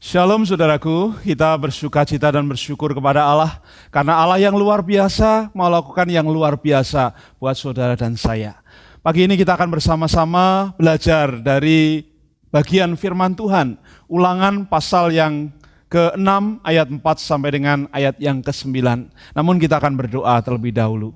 Shalom saudaraku, kita bersukacita dan bersyukur kepada Allah karena Allah yang luar biasa mau lakukan yang luar biasa buat saudara dan saya. Pagi ini kita akan bersama-sama belajar dari bagian firman Tuhan, Ulangan pasal yang ke-6 ayat 4 sampai dengan ayat yang ke-9. Namun kita akan berdoa terlebih dahulu.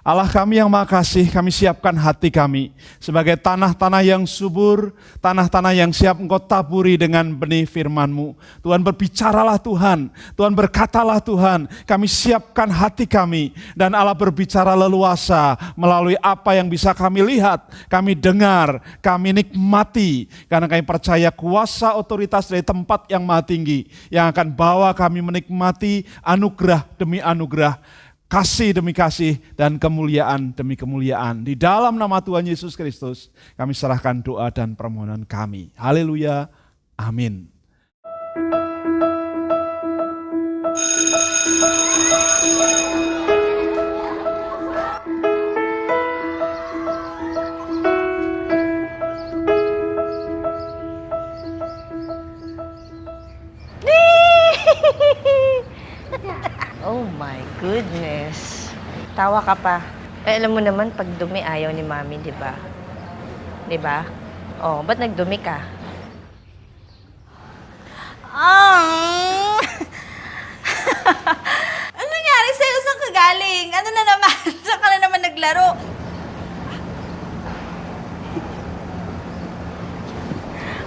Allah kami yang Maha Kasih, kami siapkan hati kami sebagai tanah-tanah yang subur, tanah-tanah yang siap Engkau taburi dengan benih firman-Mu. Tuhan berbicaralah Tuhan, Tuhan berkatalah Tuhan, kami siapkan hati kami. Dan Allah berbicara leluasa melalui apa yang bisa kami lihat, kami dengar, kami nikmati. Karena kami percaya kuasa otoritas dari tempat yang maha tinggi yang akan bawa kami menikmati anugerah demi anugerah, kasih demi kasih, dan kemuliaan demi kemuliaan. Di dalam nama Tuhan Yesus Kristus, kami serahkan doa dan permohonan kami. Haleluya, amin. Oh my goodness. Tawa ka pa. Alam mo naman, pag dumi, ayaw ni Mami, di ba? Di ba? Oh, ba't nagdumi ka? Ano nangyari sa'yo? Saan ka galing? Ano na naman? Saan ka na naman naglaro?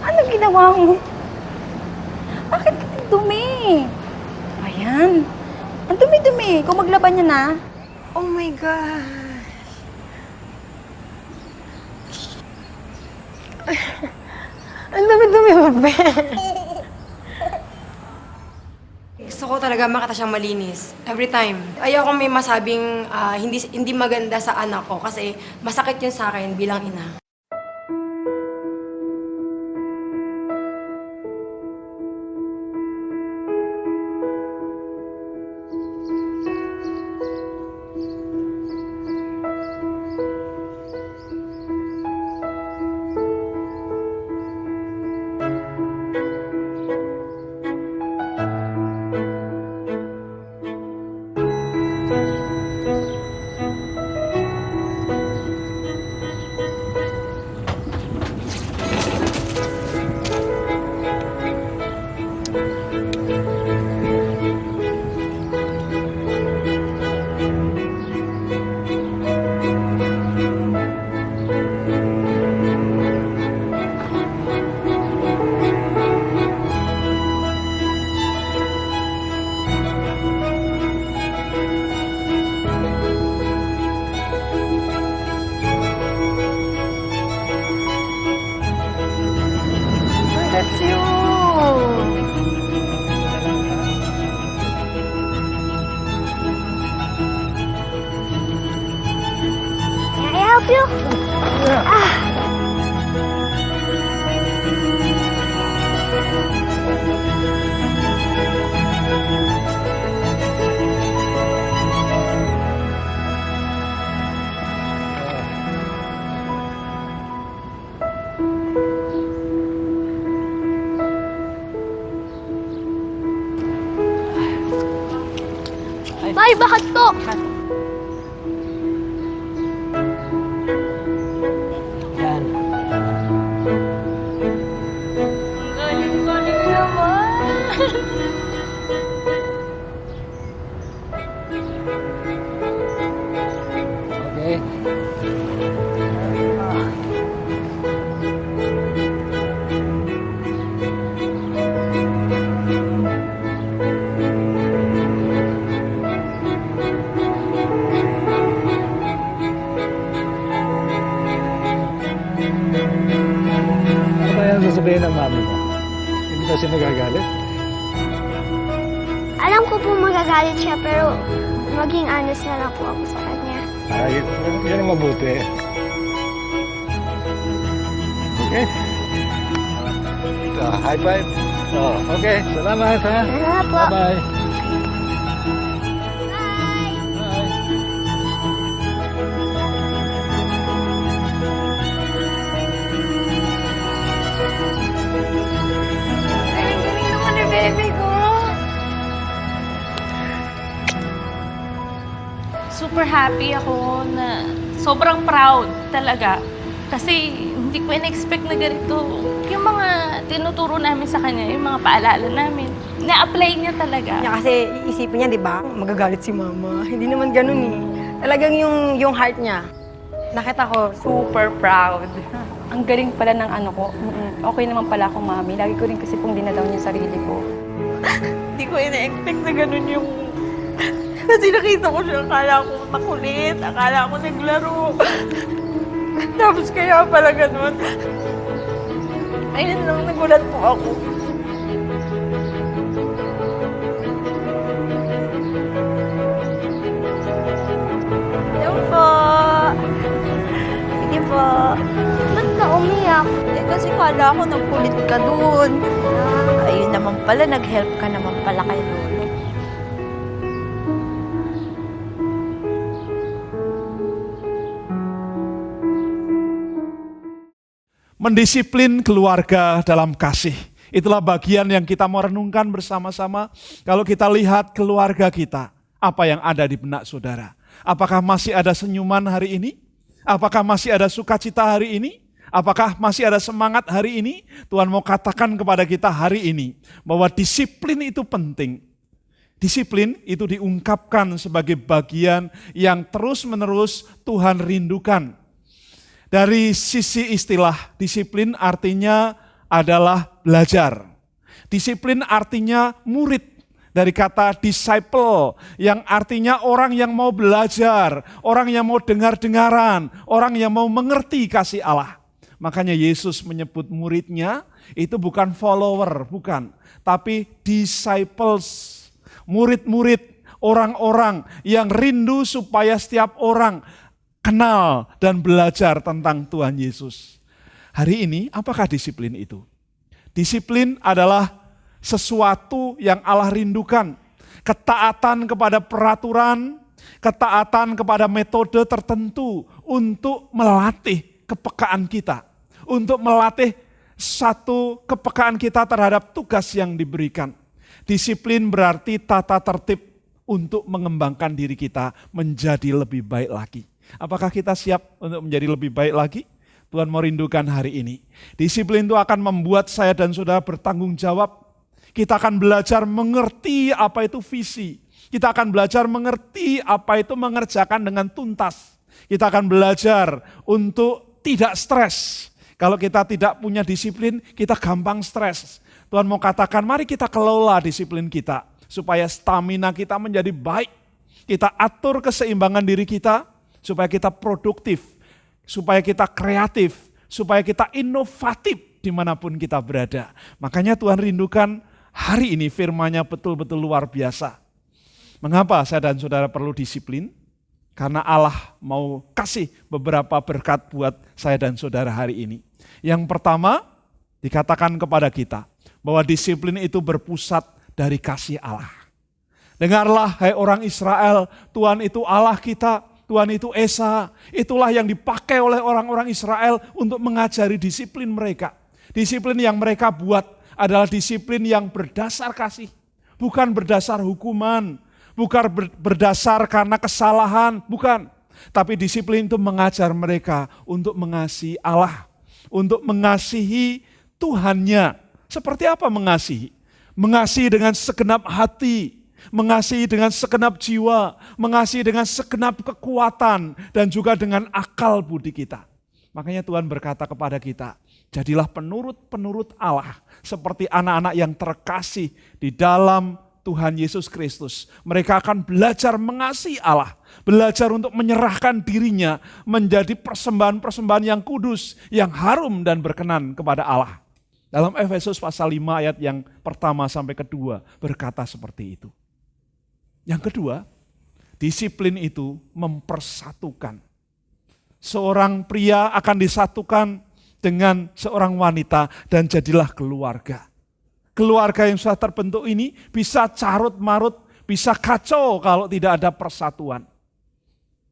Ano ginawa mo? Bakit ka nagdumi? Ayan. Ang dumi-dumi. Kung maglaban niya na. Oh my God. Ang dumi-dumi mo, be. Gusto ko talaga makita siyang malinis. Every time. Ayoko may masabing hindi maganda sa anak ko kasi masakit yun sa akin bilang ina. That's you! Can I help you? May, bakit po? Yan. Galing-galing naman. Okay. Ano ba yan sasabihin ng mami mo? Hindi ba siya magagalit? Alam ko po magagalit siya, pero maging honest na lang po ako sa kanya. Yan ang mabuti. Okay? High five. Oh, okay. Salamat ha. Salamat po. Bye-bye. Galing-galing naman super happy ako na sobrang proud talaga. Kasi hindi ko in-expect na ganito. Yung mga tinuturo namin sa kanya, yung mga paalala namin, na-apply niya talaga. Kasi iisipin niya, di ba, magagalit si mama. Hindi naman ganun eh. Talagang yung heart niya. Nakita ko, super proud. Ang galing pala ng ano ko. Okay naman pala ako, Mami. Lagi ko rin kasi pong dinadaw niya sarili ko. Hindi ko in-expect na ganun yung... Kasi nakita ko siya, akala ko makulit, akala ko naglaro. Tapos kaya pala ganun. Ayun lang, nagulat po ako. Hello po. Sige po. Ba't ka umiyak? Kasi kala ko nagkulit ka doon. Ayun naman pala, nag-help ka naman pala kay Lolo. Mendisiplin keluarga dalam kasih. Itulah bagian yang kita mau renungkan bersama-sama. Kalau kita lihat keluarga kita, apa yang ada di benak saudara? Apakah masih ada senyuman hari ini? Apakah masih ada sukacita hari ini? Apakah masih ada semangat hari ini? Tuhan mau katakan kepada kita hari ini bahwa disiplin itu penting. Disiplin itu diungkapkan sebagai bagian yang terus-menerus Tuhan rindukan. Dari sisi istilah, disiplin artinya adalah belajar. Disiplin artinya murid. Dari kata disciple, yang artinya orang yang mau belajar, orang yang mau dengar-dengaran, orang yang mau mengerti kasih Allah. Makanya Yesus menyebut muridnya, itu bukan follower, bukan. Tapi disciples, murid-murid, orang-orang yang rindu supaya setiap orang kenal dan belajar tentang Tuhan Yesus. Hari ini, apakah disiplin itu? Disiplin adalah sesuatu yang Allah rindukan. Ketaatan kepada peraturan, ketaatan kepada metode tertentu untuk melatih kepekaan kita. Untuk melatih satu kepekaan kita terhadap tugas yang diberikan. Disiplin berarti tata tertib untuk mengembangkan diri kita menjadi lebih baik lagi. Apakah kita siap untuk menjadi lebih baik lagi? Tuhan mau rindukan hari ini. Disiplin itu akan membuat saya dan saudara bertanggung jawab. Kita akan belajar mengerti apa itu visi. Kita akan belajar mengerti apa itu mengerjakan dengan tuntas. Kita akan belajar untuk tidak stres. Kalau kita tidak punya disiplin, kita gampang stres. Tuhan mau katakan, mari kita kelola disiplin kita. Supaya stamina kita menjadi baik. Kita atur keseimbangan diri kita, supaya kita produktif. Supaya kita kreatif. Supaya kita inovatif dimanapun kita berada. Makanya Tuhan rindukan hari ini firman-Nya betul-betul luar biasa. Mengapa saya dan saudara perlu disiplin? Karena Allah mau kasih beberapa berkat buat saya dan saudara hari ini. Yang pertama, dikatakan kepada kita bahwa disiplin itu berpusat dari kasih Allah. Dengarlah hai orang Israel, Tuhan itu Allah kita, Tuhan itu Esa. Itulah yang dipakai oleh orang-orang Israel untuk mengajari disiplin mereka. Disiplin yang mereka buat adalah disiplin yang berdasar kasih, bukan berdasar hukuman, bukan berdasar karena kesalahan, bukan. Tapi disiplin itu mengajar mereka untuk mengasihi Allah, untuk mengasihi Tuhannya. Seperti apa mengasihi? Mengasihi dengan segenap hati, mengasihi dengan segenap jiwa, mengasihi dengan segenap kekuatan, dan juga dengan akal budi kita. Makanya Tuhan berkata kepada kita, jadilah penurut-penurut Allah seperti anak-anak yang terkasih di dalam Tuhan Yesus Kristus. Mereka akan belajar mengasihi Allah, belajar untuk menyerahkan dirinya menjadi persembahan-persembahan yang kudus, yang harum dan berkenan kepada Allah. Dalam Efesus pasal 5 ayat yang pertama sampai kedua berkata seperti itu. Yang kedua, disiplin itu mempersatukan. Seorang pria akan disatukan dengan seorang wanita dan jadilah keluarga. Keluarga yang sudah terbentuk ini bisa carut-marut, bisa kacau kalau tidak ada persatuan.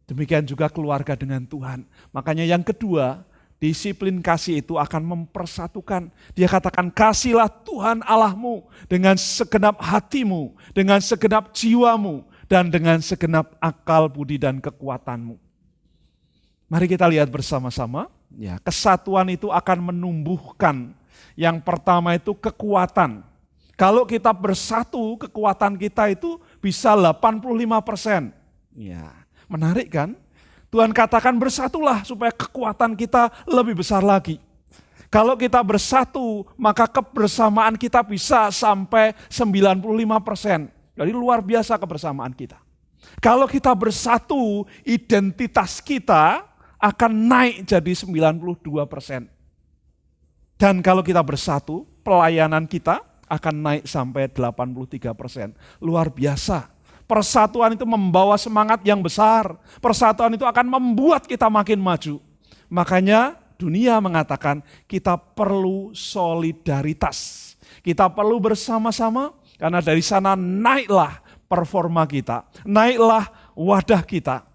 Demikian juga keluarga dengan Tuhan. Makanya yang kedua, disiplin kasih itu akan mempersatukan. Dia katakan, kasihlah Tuhan Allahmu dengan segenap hatimu, dengan segenap jiwamu, dan dengan segenap akal, budi, dan kekuatanmu. Mari kita lihat bersama-sama, ya, kesatuan itu akan menumbuhkan. Yang pertama itu kekuatan. Kalau kita bersatu, kekuatan kita itu bisa 85%. Ya, menarik kan? Tuhan katakan bersatulah supaya kekuatan kita lebih besar lagi. Kalau kita bersatu, maka kebersamaan kita bisa sampai 95%. Jadi luar biasa kebersamaan kita. Kalau kita bersatu, identitas kita akan naik jadi 92%. Dan kalau kita bersatu, pelayanan kita akan naik sampai 83%. Luar biasa. Persatuan itu membawa semangat yang besar. Persatuan itu akan membuat kita makin maju. Makanya dunia mengatakan kita perlu solidaritas. Kita perlu bersama-sama, karena dari sana naiklah performa kita, naiklah wadah kita.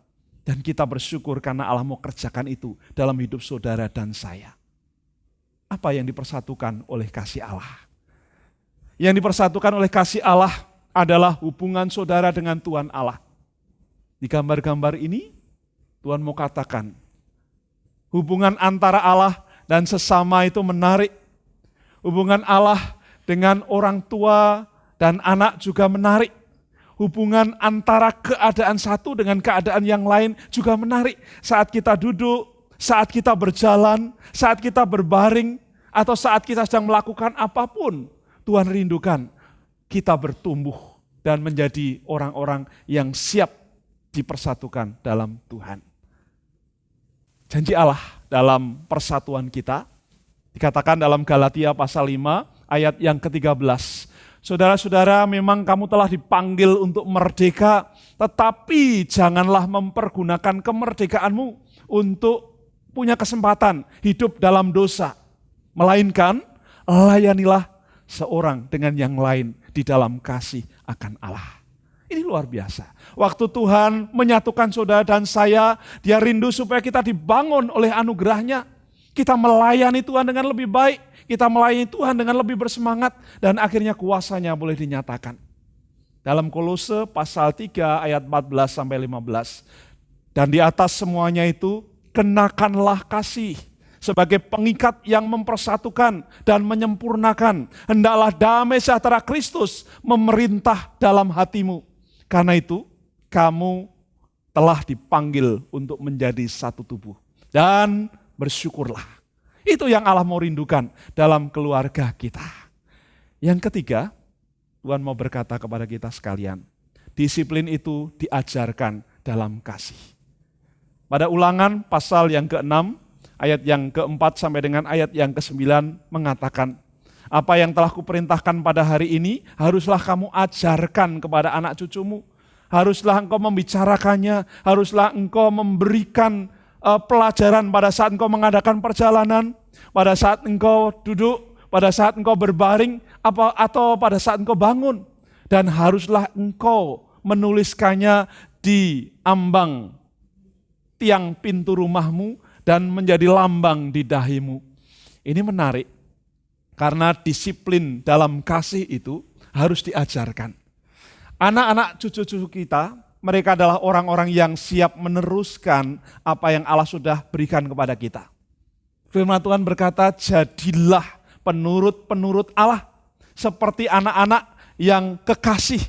Dan kita bersyukur karena Allah mau kerjakan itu dalam hidup saudara dan saya. Apa yang dipersatukan oleh kasih Allah? Yang dipersatukan oleh kasih Allah adalah hubungan saudara dengan Tuhan Allah. Di gambar-gambar ini, Tuhan mau katakan, hubungan antara Allah dan sesama itu menarik. Hubungan Allah dengan orang tua dan anak juga menarik. Hubungan antara keadaan satu dengan keadaan yang lain juga menarik. Saat kita duduk, saat kita berjalan, saat kita berbaring, atau saat kita sedang melakukan apapun, Tuhan rindukan kita bertumbuh dan menjadi orang-orang yang siap dipersatukan dalam Tuhan. Janji Allah dalam persatuan kita, dikatakan dalam Galatia pasal 5 ayat yang ke-13. Saudara-saudara, memang kamu telah dipanggil untuk merdeka, tetapi janganlah mempergunakan kemerdekaanmu untuk punya kesempatan hidup dalam dosa. Melainkan, layanilah seorang dengan yang lain di dalam kasih akan Allah. Ini luar biasa. Waktu Tuhan menyatukan saudara dan saya, Dia rindu supaya kita dibangun oleh anugerahnya. Kita melayani Tuhan dengan lebih baik. Kita melayani Tuhan dengan lebih bersemangat dan akhirnya kuasanya boleh dinyatakan. Dalam Kolose pasal 3 ayat 14 sampai 15. Dan di atas semuanya itu kenakanlah kasih sebagai pengikat yang mempersatukan dan menyempurnakan. Hendaklah damai sejahtera Kristus memerintah dalam hatimu. Karena itu kamu telah dipanggil untuk menjadi satu tubuh. Dan bersyukurlah. Itu yang Allah mau rindukan dalam keluarga kita. Yang ketiga, Tuhan mau berkata kepada kita sekalian, disiplin itu diajarkan dalam kasih. Pada Ulangan pasal yang ke-6, ayat yang ke-4 sampai dengan ayat yang ke-9 mengatakan, apa yang telah kuperintahkan pada hari ini, haruslah kamu ajarkan kepada anak cucumu. Haruslah engkau membicarakannya, haruslah engkau memberikan pelajaran pada saat engkau mengadakan perjalanan, pada saat engkau duduk, pada saat engkau berbaring, atau pada saat engkau bangun. Dan haruslah engkau menuliskannya di ambang tiang pintu rumahmu dan menjadi lambang di dahimu. Ini menarik, karena disiplin dalam kasih itu harus diajarkan. Anak-anak cucu-cucu kita, mereka adalah orang-orang yang siap meneruskan apa yang Allah sudah berikan kepada kita. Firman Tuhan berkata, jadilah penurut-penurut Allah seperti anak-anak yang kekasih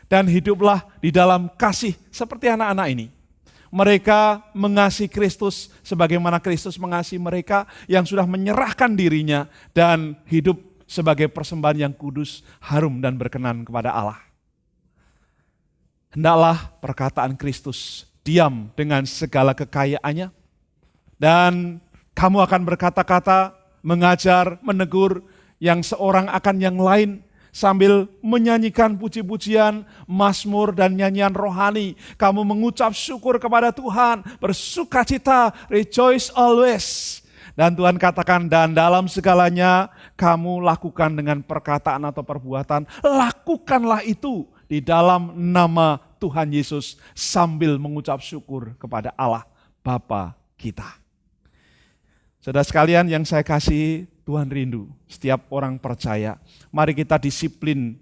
dan hiduplah di dalam kasih seperti anak-anak ini. Mereka mengasihi Kristus sebagaimana Kristus mengasihi mereka yang sudah menyerahkan dirinya dan hidup sebagai persembahan yang kudus, harum dan berkenan kepada Allah. Hendaklah perkataan Kristus diam dengan segala kekayaannya, dan kamu akan berkata-kata, mengajar, menegur yang seorang akan yang lain, sambil menyanyikan puji-pujian, mazmur dan nyanyian rohani. Kamu mengucap syukur kepada Tuhan, bersukacita, rejoice always. Dan Tuhan katakan, dan dalam segalanya kamu lakukan dengan perkataan atau perbuatan, lakukanlah itu di dalam nama Tuhan Yesus sambil mengucap syukur kepada Allah Bapa kita. Saudara sekalian yang saya kasih, Tuhan rindu setiap orang percaya. Mari kita disiplin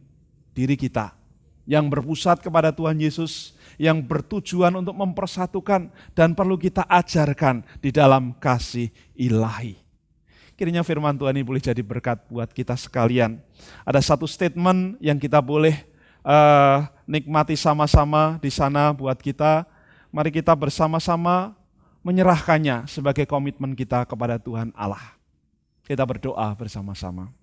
diri kita yang berpusat kepada Tuhan Yesus, yang bertujuan untuk mempersatukan dan perlu kita ajarkan di dalam kasih ilahi. Kiranya firman Tuhan ini boleh jadi berkat buat kita sekalian. Ada satu statement yang kita boleh nikmati sama-sama di sana buat kita. Mari kita bersama-sama menyerahkannya sebagai komitmen kita kepada Tuhan Allah. Kita berdoa bersama-sama.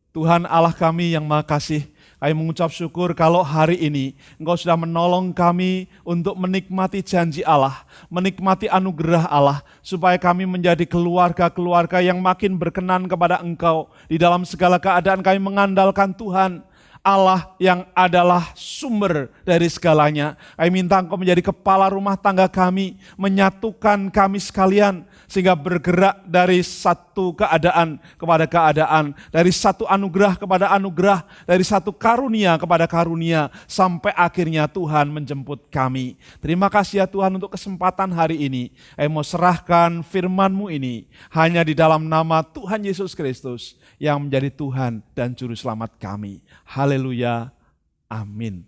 Tuhan Allah kami yang Maha Kasih, kami mengucap syukur kalau hari ini Engkau sudah menolong kami untuk menikmati janji Allah, menikmati anugerah Allah, supaya kami menjadi keluarga-keluarga yang makin berkenan kepada Engkau. Di dalam segala keadaan kami mengandalkan Tuhan, Allah yang adalah sumber dari segalanya. Kami minta Engkau menjadi kepala rumah tangga kami, menyatukan kami sekalian, sehingga bergerak dari satu keadaan kepada keadaan, dari satu anugerah kepada anugerah, dari satu karunia kepada karunia, sampai akhirnya Tuhan menjemput kami. Terima kasih ya Tuhan untuk kesempatan hari ini. Kami mau serahkan firman-Mu ini hanya di dalam nama Tuhan Yesus Kristus yang menjadi Tuhan dan Juru Selamat kami. Haleluya. Amin.